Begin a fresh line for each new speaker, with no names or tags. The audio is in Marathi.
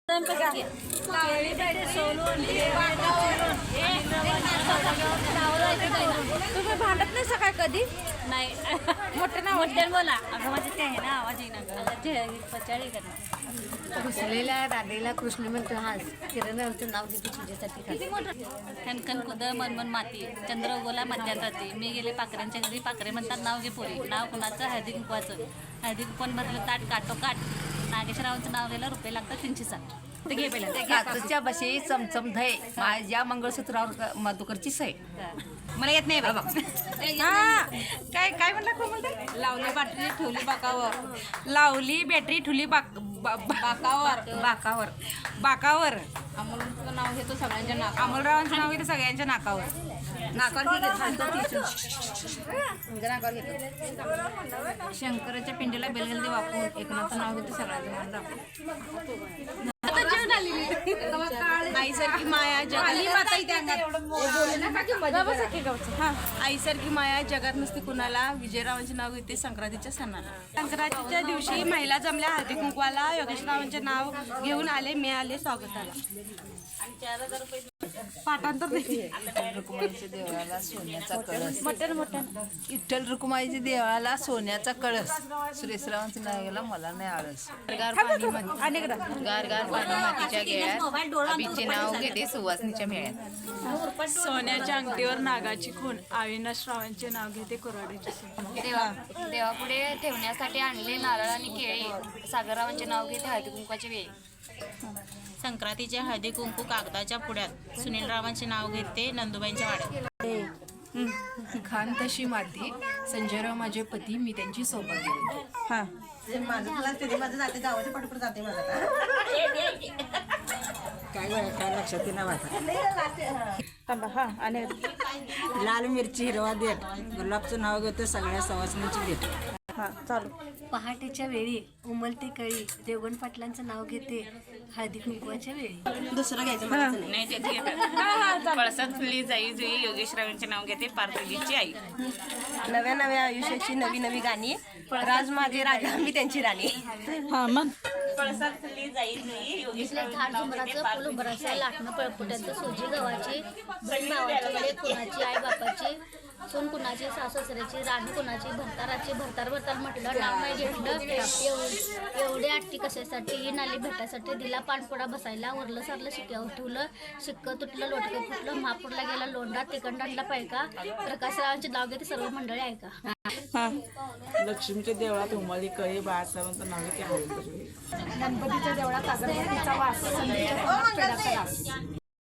तुम्ही भांडत नाही सकाळ कधी
नाही
मोठे ना
मोठ्यानं बोला. अगं माझं ते आहे ना आवाज येईना पचाळी करणार.
घुसलेल्या राधेला कृष्ण म्हणतो हा किरणाचं नाव घेते तुझ्यासाठी
कणकण कुद मनमन माती चंद्र उगवला मध्यात राहते. मी गेले पाखऱ्यांच्या घरी पाखरे म्हणतात नाव घे पोरी. नाव कुणाचं हळदी कुंकवाचं. हळदी कुंकवान भरलं ताट काटोकाट. नागेशरावांचं नाव घ्यायला रुपये लागतात 360. ते घे पहिला
काचच्या बशी चमचम धय माझ्या मंगळसूत्रावर मधुकरची सय.
मला येत नाही बाबा.
काय काय म्हणला कोण म्हणते लावली बॅटरी ठेवली बाकावर लावली बॅटरी ठेवली बाकावर बाकावर बाकावर अमोलचं नाव घेतो सगळ्यांच्या नाक अमोलरावांचं नाव घेतो सगळ्यांच्या नाकावर शंकराच्या पिंडीला बेलगलदी वापरून एकनाथचं नाव घेतो सगळ्यांच्या आईसारखी माया आईसारखी माया जगात नसते कुणाला. विजयरावांचे नाव घेते संक्रांतीच्या सणाला. संक्रांतीच्या दिवशी महिला जमल्या हळदी कुंकवाला. योगेशरावांचे नाव घेऊन आले मी आले स्वागताला. पाठांतर
रुक्माईच्या देवळाला सोन्याचा कळस.
मटन
विठ्ठल रुक्माईच्या देवळाला सोन्याचा कळस. सुरेशरावांचं नाव गेला मला नाही आळस. गार गार पाणी मातीच्या गेळ्यात अभिचे नाव घेते सुवासनीच्या मेळ्यात.
सोन्याच्या अंगठीवर नागाची खून. अविनाश रावांचे नाव घेते कोराड्याची.
देवापुढे ठेवण्यासाठी आणले नारळ आणि केळी. सागररावांचे नाव घेते हळदी कुंकवाची वेळी. संक्रांतीचे हळदी कुंकू कागदाच्या पुड्यात. सुनीलरावांचे नाव घेते नंदुबाईंच्या वाड्यात.
खान तशी माती संजयराव माझे पती मी त्यांची सौभाग्य.
हा
माझं जाते गावाच्या पाठोपाठ जाते माझा काय लक्षात येणार माझा.
थांबा हा आणि
लाल मिरची हिरवा देठ गुलाबचं नाव घेतं सगळ्या सवासणीची भेट.
हा चालू.
पहाटेच्या वेळी उमलते कळी देवगण पाटलांचं नाव घेते हळदी कुंकवाच्या वेळी.
दुसरं घ्यायचं
नाही ते घेतात. पळसात फुलली जाई जुई योगेशरावांचे नाव घेते पार्वतीची आई.
नव्या नव्या आयुष्याची नवी नवी गाणी. राज माझे राजा मी त्यांची राणी.
हा मग
पळसात फुलली जाई जुई योगेशरावांचे
झाड
नाव
झुंबराचं
घेते
फुल उंबराचं लाटणं पळपुट्याचं सोजी गव्हाची बहीण भावाची कुणाची आई बापाची सून कुणाची सासू सासऱ्याची राणी कुणाची भरताराची भरतार भरतार म्हटलं नाव नाही घेतलं. एवढे आट्टी कशासाठी ही नाली भेटासाठी. दिला पाणपोडा बसायला. वरलं सारलं शिक्क्यावर ठेवलं. शिक्क तुटलं लोटकं फुटलं. महापूरला गेला लोंढा तिकंडातला पैका. प्रकाशरावांचे नाव घेते सर्व मंडळी ऐका.
लक्ष्मीच्या देवळात उमली कळी बाळासाहेबांचं नाव घेते.
गणपतीच्या देवळात अगरबत्तीचा वास. संधीच्या पेढ्याचा वास.